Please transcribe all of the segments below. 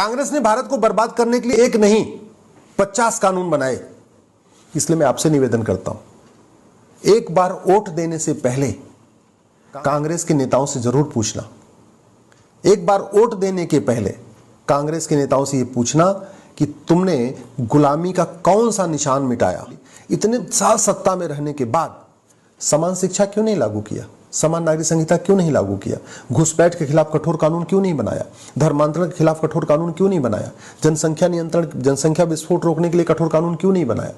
कांग्रेस ने भारत को बर्बाद करने के लिए एक नहीं 50 कानून बनाए। इसलिए मैं आपसे निवेदन करता हूं, एक बार वोट देने से पहले कांग्रेस के नेताओं से जरूर पूछना, एक बार वोट देने के पहले कांग्रेस के नेताओं से यह पूछना कि तुमने गुलामी का कौन सा निशान मिटाया। इतने साल सत्ता में रहने के बाद समान शिक्षा क्यों नहीं लागू किया, समान नागरिक संहिता क्यों नहीं लागू किया, घुसपैठ के खिलाफ कठोर कानून क्यों नहीं बनाया, धर्मांतरण के खिलाफ कठोर कानून क्यों नहीं बनाया, जनसंख्या नियंत्रण, जनसंख्या विस्फोट रोकने के लिए कठोर कानून क्यों नहीं बनाया,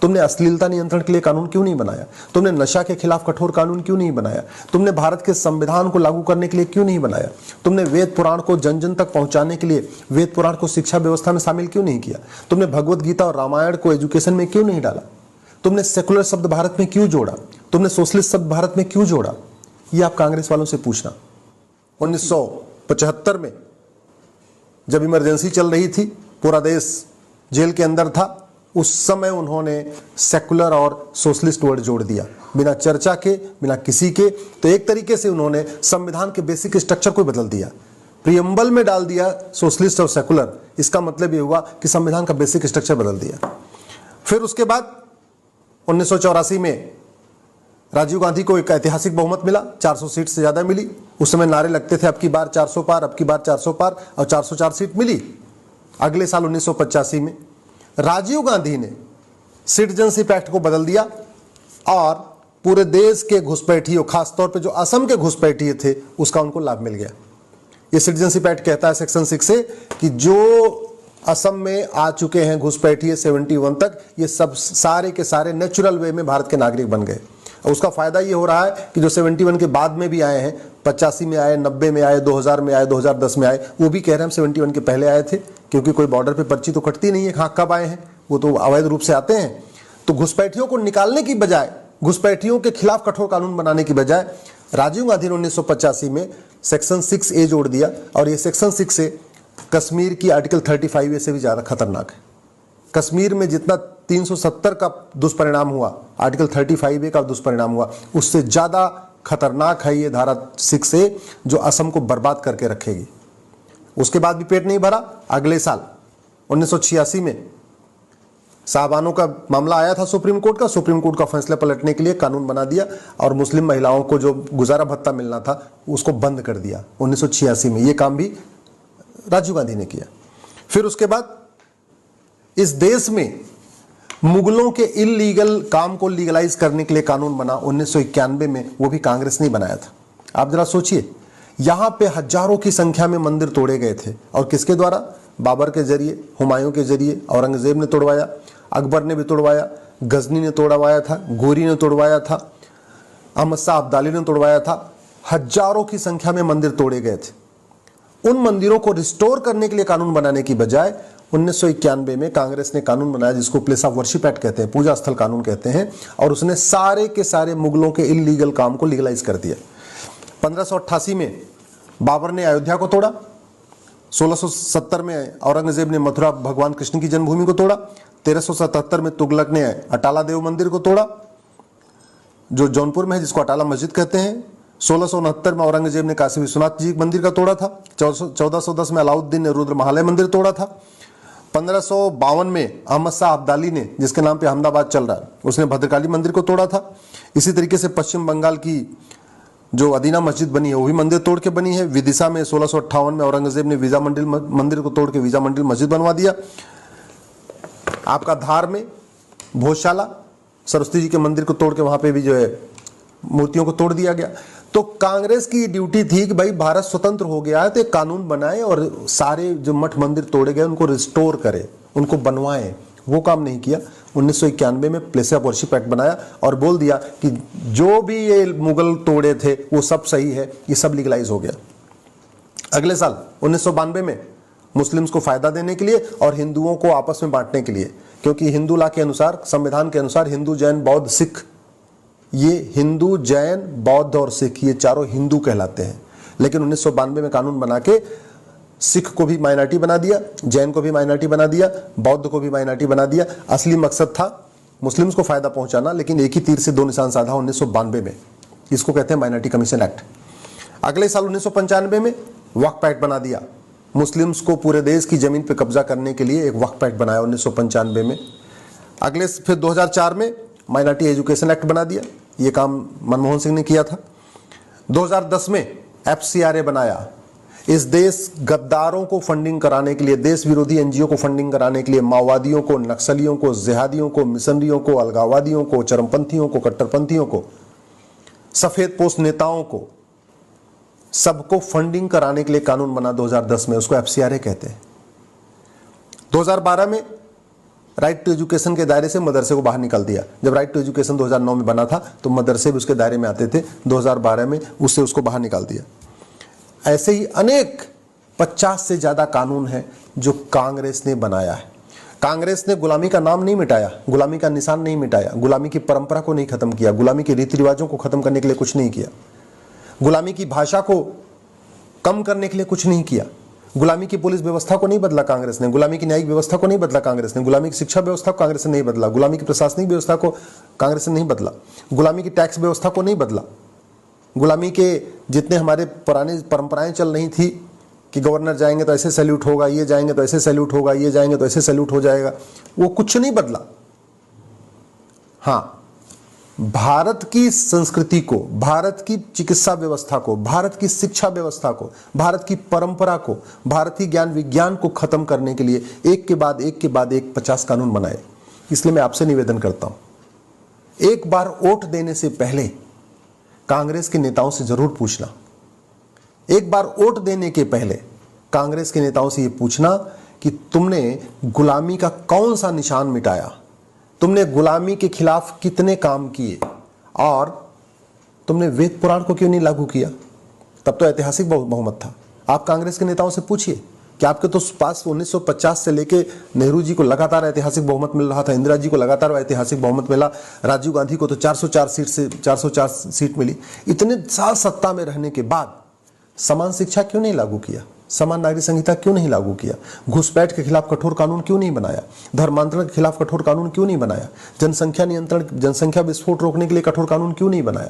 तुमने अश्लीलता नियंत्रण के लिए कानून क्यों नहीं बनाया, तुमने नशा के खिलाफ कठोर कानून क्यों नहीं बनाया, तुमने भारत के संविधान को लागू करने के लिए क्यों नहीं बनाया, तुमने वेद पुराण को जन जन तक पहुंचाने के लिए वेद पुराण को शिक्षा व्यवस्था में शामिल क्यों नहीं किया, तुमने भगवत गीता और रामायण को एजुकेशन में क्यों नहीं डाला, तुमने सेकुलर शब्द भारत में क्यों जोड़ा, तुमने सोशलिस्ट शब्द भारत में क्यों जोड़ा। ये आप कांग्रेस वालों से पूछना। 1975 में जब इमरजेंसी चल रही थी, पूरा देश जेल के अंदर था, उस समय उन्होंने सेकुलर और सोशलिस्ट वर्ड जोड़ दिया, बिना चर्चा के, बिना किसी के। तो एक तरीके से उन्होंने संविधान के बेसिक स्ट्रक्चर को बदल दिया, प्रियम्बल में डाल दिया सोशलिस्ट और सेकुलर। इसका मतलब ये हुआ कि संविधान का बेसिक स्ट्रक्चर बदल दिया। फिर उसके बाद 1984 में राजीव गांधी को एक ऐतिहासिक बहुमत मिला, 400 सीट से ज्यादा मिली। उस समय नारे लगते थे अब की बार 400 पार, अब की बार 400 पार, और 404 सीट मिली। अगले साल 1985 में राजीव गांधी ने सिटीजनशिप एक्ट को बदल दिया और पूरे देश के घुसपैठियों, खासतौर पे जो असम के घुसपैठिए थे, उसका उनको लाभ मिल गया। ये सिटीजनशिप एक्ट कहता है सेक्शन 6 से कि जो असम में आ चुके हैं घुसपैठिए 71 तक, ये सब सारे के सारे नेचुरल वे में भारत के नागरिक बन गए। और उसका फायदा ये हो रहा है कि जो 71 के बाद में भी आए हैं, 85 में आए, 90 में आए, 2000 में आए, 2010 में आए, वो भी कह रहे हैं हम 71 के पहले आए थे, क्योंकि कोई बॉर्डर पे पर्ची तो कटती नहीं है कहाँ कब आए हैं, वो तो अवैध रूप से आते हैं। तो घुसपैठियों को निकालने की बजाय, घुसपैठियों के खिलाफ कठोर कानून बनाने की बजाय राजीव गांधी ने 1985 में सेक्शन 6A जोड़ दिया। और ये सेक्शन 6A कश्मीर की आर्टिकल 35A से भी ज्यादा खतरनाक है। कश्मीर में जितना 370 का दुष्परिणाम हुआ, आर्टिकल 35A का दुष्परिणाम हुआ, उससे ज्यादा खतरनाक है ये धारा 6A, जो असम को बर्बाद करके रखेगी। उसके बाद भी पेट नहीं भरा। अगले साल 1986 में साहबानों का मामला आया था सुप्रीम कोर्ट का। सुप्रीम कोर्ट का फैसला पलटने के लिए कानून बना दिया और मुस्लिम महिलाओं को जो गुजारा भत्ता मिलना था उसको बंद कर दिया 1986 में। ये काम भी राजीव गांधी ने किया। फिर उसके बाद इस देश में मुगलों के इलीगल काम को लीगलाइज करने के लिए कानून बना 1991 में, वो भी कांग्रेस ने बनाया था। आप जरा सोचिए, यहां पे हजारों की संख्या में मंदिर तोड़े गए थे, और किसके द्वारा? बाबर के जरिए, हुमायूं के जरिए। औरंगजेब ने तोड़वाया, अकबर ने भी तोड़वाया, गजनी ने तोड़वाया था, गोरी ने तोड़वाया था, अहमद शाह अब्दाली ने तोड़वाया था। हजारों की संख्या में मंदिर तोड़े गए थे। उन मंदिरों को रिस्टोर करने के लिए कानून बनाने की बजाय 1991 में कांग्रेस ने कानून बनाया जिसको प्लेस ऑफ वर्शिप एक्ट कहते हैं, पूजा स्थल कानून कहते हैं, और उसने सारे के सारे मुगलों के इलीगल काम को लीगलाइज कर दिया। 1588 में बाबर ने अयोध्या को तोड़ा। 1670 में औरंगजेब ने मथुरा भगवान कृष्ण की जन्मभूमि को तोड़ा। 1377 में तुगलक ने अटाला देव मंदिर को तोड़ा, जो जौनपुर में है, जिसको अटाला मस्जिद कहते हैं। 1669 में औरंगजेब ने काशी विश्वनाथ जी मंदिर का तोड़ा था। 1410 में अलाउद्दीन ने रुद्र महालय मंदिर तोड़ा था। 1552 में अहमद शाह अब्दाली ने, जिसके नाम पे अहमदाबाद चल रहा है, उसने भद्रकाली मंदिर को तोड़ा था। इसी तरीके से पश्चिम बंगाल की जो अदीना मस्जिद बनी है वो भी मंदिर तोड़ के बनी है। विदिशा में 1658 में औरंगजेब ने वीजा मंदिर मंदिर को तोड़ के वीजा मंदिर मस्जिद बनवा दिया। आपका धार में भोजशाला सरस्वती जी के मंदिर को तोड़ के वहां पे भी जो है मूर्तियों को तोड़ दिया गया। तो कांग्रेस की ड्यूटी थी कि भाई भारत स्वतंत्र हो गया है तो एक कानून बनाए और सारे जो मठ मंदिर तोड़े गए उनको रिस्टोर करे, उनको बनवाए। वो काम नहीं किया। 1991 में प्लेस ऑफ वर्शिप एक्ट बनाया और बोल दिया कि जो भी ये मुगल तोड़े थे वो सब सही है, ये सब लीगलाइज हो गया। अगले साल 1992 में मुस्लिम्स को फायदा देने के लिए और हिंदुओं को आपस में बांटने के लिए, क्योंकि हिंदू लॉ के अनुसार, संविधान के अनुसार हिंदू, जैन, बौद्ध, सिख, ये हिंदू, जैन, बौद्ध और सिख ये चारों हिंदू कहलाते हैं। लेकिन 1992 में कानून बना के सिख को भी माइनॉरिटी बना दिया, जैन को भी माइनॉरिटी बना दिया, बौद्ध को भी माइनॉरिटी बना दिया। असली मकसद था मुस्लिम्स को फायदा पहुंचाना, लेकिन एक ही तीर से दो निशान साधा 1992 में। इसको कहते हैं माइनॉरिटी कमीशन एक्ट। अगले साल 1995 में वक्फ एक्ट बना दिया। मुस्लिम्स को पूरे देश की ज़मीन पर कब्जा करने के लिए एक वक्फ एक्ट बनाया 1995 में। अगले फिर 2004 में माइनॉरिटी एजुकेशन एक्ट बना दिया, ये काम मनमोहन सिंह ने किया था। 2010 में FCRA बनाया, इस देश गद्दारों को फंडिंग कराने के लिए, देश विरोधी NGO को फंडिंग कराने के लिए, माओवादियों को, नक्सलियों को, जिहादियों को, मिशनरियों को, अलगाववादियों को, चरमपंथियों को, कट्टरपंथियों को, सफेद पोस्ट नेताओं को, सबको फंडिंग कराने के लिए कानून बना 2010 में, उसको FCRA कहते हैं। 2012 में राइट टू एजुकेशन के दायरे से मदरसे को बाहर निकाल दिया। जब राइट टू एजुकेशन 2009 में बना था तो मदरसे भी उसके दायरे में आते थे, 2012 में उसको बाहर निकाल दिया। ऐसे ही अनेक 50 से ज़्यादा कानून हैं जो कांग्रेस ने बनाया है। कांग्रेस ने गुलामी का नाम नहीं मिटाया, गुलामी का निशान नहीं मिटाया, गुलामी की परंपरा को नहीं खत्म किया, गुलामी के रीति रिवाजों को खत्म करने के लिए कुछ नहीं किया, गुलामी की भाषा को कम करने के लिए कुछ नहीं किया, गुलामी की पुलिस व्यवस्था को नहीं बदला कांग्रेस ने, गुलामी की न्यायिक व्यवस्था को नहीं बदला कांग्रेस ने, गुलामी की शिक्षा व्यवस्था को कांग्रेस ने नहीं बदला, गुलामी की प्रशासनिक व्यवस्था को कांग्रेस ने नहीं बदला, गुलामी की टैक्स व्यवस्था को नहीं बदला, गुलामी के जितने हमारे पुरानी परंपराएं चल रही थी कि गवर्नर जाएंगे तो ऐसे सैल्यूट होगा, ये जाएंगे तो ऐसे सैल्यूट होगा, ये जाएंगे तो ऐसे सैल्यूट हो जाएगा, वो कुछ नहीं बदला। हाँ, भारत की संस्कृति को, भारत की चिकित्सा व्यवस्था को, भारत की शिक्षा व्यवस्था को, भारत की परंपरा को, भारतीय ज्ञान विज्ञान को खत्म करने के लिए एक के बाद एक के बाद एक 50 कानून बनाए। इसलिए मैं आपसे निवेदन करता हूं, एक बार वोट देने से पहले कांग्रेस के नेताओं से जरूर पूछना, एक बार वोट देने के पहले कांग्रेस के नेताओं से यह पूछना कि तुमने गुलामी का कौन सा निशान मिटाया, तुमने गुलामी के खिलाफ कितने काम किए और तुमने वेद पुराण को क्यों नहीं लागू किया। तब तो ऐतिहासिक बहुमत था। आप कांग्रेस के नेताओं से पूछिए कि आपके तो पास 1950 से लेके नेहरू जी को लगातार ऐतिहासिक बहुमत मिल रहा था, इंदिरा जी को लगातार ऐतिहासिक बहुमत मिला, राजीव गांधी को तो 404 सीट मिली। इतने साल सत्ता में रहने के बाद समान शिक्षा क्यों नहीं लागू किया, समान नागरिक संहिता क्यों नहीं लागू किया, घुसपैठ के खिलाफ कठोर कानून क्यों नहीं बनाया, धर्मांतरण के खिलाफ कठोर कानून क्यों नहीं बनाया, जनसंख्या नियंत्रण, जनसंख्या विस्फोट रोकने के लिए कठोर कानून क्यों नहीं बनाया,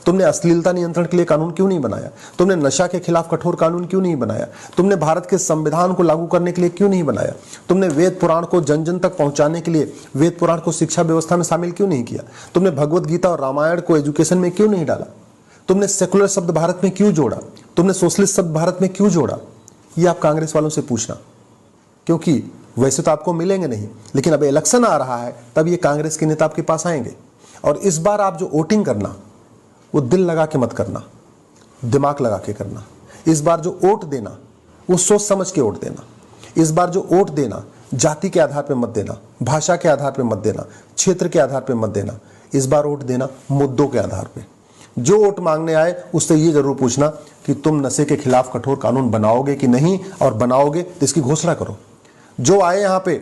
तुमने अश्लीलता नियंत्रण के लिए कानून क्यों नहीं बनाया, तुमने नशा के खिलाफ कठोर कानून क्यों नहीं बनाया, तुमने भारत के संविधान को लागू करने के लिए क्यों नहीं बनाया, तुमने वेद पुराण को जन जन तक पहुंचाने के लिए वेद पुराण को शिक्षा व्यवस्था में शामिल क्यों नहीं किया, तुमने भगवत गीता और रामायण को एजुकेशन में क्यों नहीं डाला, तुमने सेकुलर शब्द भारत में क्यों जोड़ा, तुमने सोशलिस्ट शब्द भारत में क्यों जोड़ा। ये आप कांग्रेस वालों से पूछना, क्योंकि वैसे तो आपको मिलेंगे नहीं, लेकिन अब इलेक्शन आ रहा है तब ये कांग्रेस के नेता आपके पास आएंगे। और इस बार आप जो वोटिंग करना वो दिल लगा के मत करना, दिमाग लगा के करना। इस बार जो वोट देना वो सोच समझ के वोट देना। इस बार जो वोट देना जाति के आधार पर मत देना, भाषा के आधार पर मत देना, क्षेत्र के आधार पर मत देना। इस बार वोट देना मुद्दों के आधार पर। जो वोट मांगने आए उससे ये जरूर पूछना कि तुम नशे के खिलाफ कठोर कानून बनाओगे कि नहीं, और बनाओगे तो इसकी घोषणा करो। जो आए यहाँ पे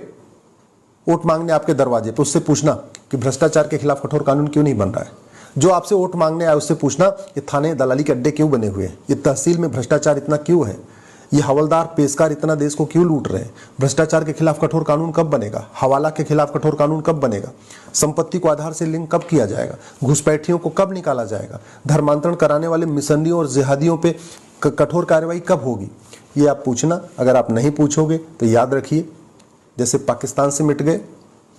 वोट मांगने आपके दरवाजे पे उससे पूछना कि भ्रष्टाचार के खिलाफ कठोर कानून क्यों नहीं बन रहा है। जो आपसे वोट मांगने आए उससे पूछना ये थाने दलाली के अड्डे क्यों बने हुए हैं, ये तहसील में भ्रष्टाचार इतना क्यों है, ये हवलदार पेशकार इतना देश को क्यों लूट रहे हैं, भ्रष्टाचार के खिलाफ कठोर कानून कब बनेगा, हवाला के खिलाफ कठोर कानून कब बनेगा, संपत्ति को आधार से लिंक कब किया जाएगा, घुसपैठियों को कब निकाला जाएगा, धर्मांतरण कराने वाले मिशनरियों और जिहादियों पे कठोर कार्रवाई कब होगी। ये आप पूछना। अगर आप नहीं पूछोगे तो याद रखिए, जैसे पाकिस्तान से मिट गए,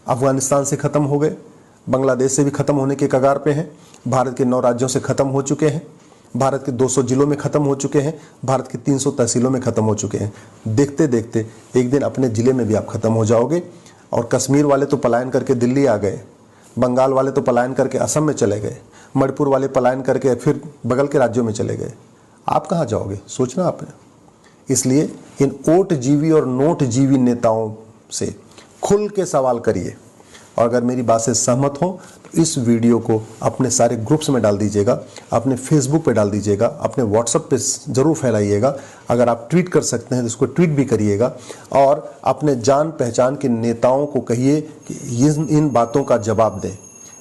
अफगानिस्तान से खत्म हो गए, बांग्लादेश से भी खत्म होने के कगार पे हैं, भारत के 9 राज्यों से खत्म हो चुके हैं, भारत के 200 जिलों में खत्म हो चुके हैं, भारत की 300 तहसीलों में खत्म हो चुके हैं। देखते देखते एक दिन अपने जिले में भी आप खत्म हो जाओगे। और कश्मीर वाले तो पलायन करके दिल्ली आ गए, बंगाल वाले तो पलायन करके असम में चले गए, मणिपुर वाले पलायन करके फिर बगल के राज्यों में चले गए। आप कहाँ जाओगे, सोचना आपने। इसलिए इन वोट जीवी और नोट जीवी नेताओं से खुल के सवाल करिए। और अगर मेरी बात से सहमत हो तो इस वीडियो को अपने सारे ग्रुप्स में डाल दीजिएगा, अपने फेसबुक पे डाल दीजिएगा, अपने व्हाट्सएप पे ज़रूर फैलाइएगा। अगर आप ट्वीट कर सकते हैं तो इसको ट्वीट भी करिएगा। और अपने जान पहचान के नेताओं को कहिए कि इन बातों का जवाब दें,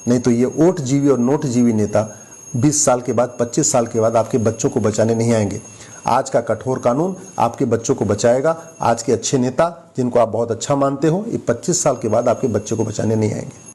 नहीं तो ये वोट जीवी और नोट जीवी नेता 20 साल के बाद, 25 साल के बाद आपके बच्चों को बचाने नहीं आएंगे। आज का कठोर कानून आपके बच्चों को बचाएगा। आज के अच्छे नेता जिनको आप बहुत अच्छा मानते हो, ये 25 साल के बाद आपके बच्चों को बचाने नहीं आएंगे।